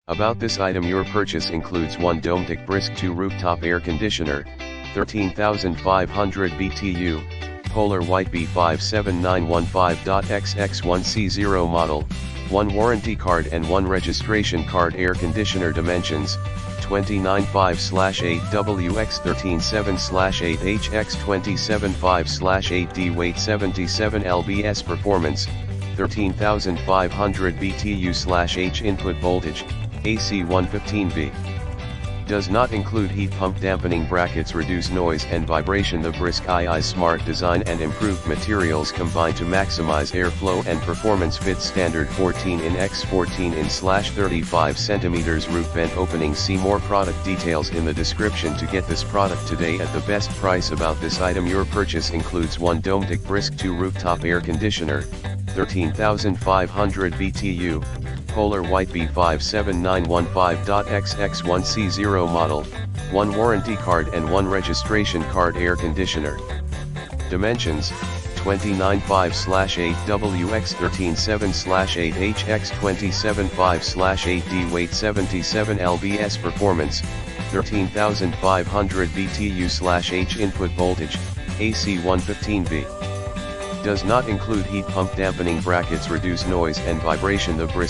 About this item, your purchase includes one Dometic Brisk 2 rooftop air conditioner, 13.5K BTU, Polar White B57915.XX1C0 model, one warranty card and one registration card. Air conditioner dimensions: 29.5/8W-X137/8H-X275/8D. Weight 77 lbs. Performance: 13.5K BTU/H. Input voltage: AC 115V. Does not include heat pump. Dampening brackets reduce noise and vibration. The Brisk II's smart design and improved materials combine to maximize airflow and performance. Fits standard 14 in x 14 in /35 cm roof vent opening. See more product details in the description to get this product today at the best price. About this item, your purchase includes one Dometic Brisk 2 rooftop air conditioner, 13.5K BTU, Polar White B57915.XX1C0 model, one warranty card and one registration card. Air conditioner dimensions: 29.5/8W-X137/8H-X275/8D. Weight 77 lbs. Performance: 13.5K BTU/H. Input voltage: AC 115V. Does not include heat pump. Dampening brackets reduce noise and vibration. The Brisk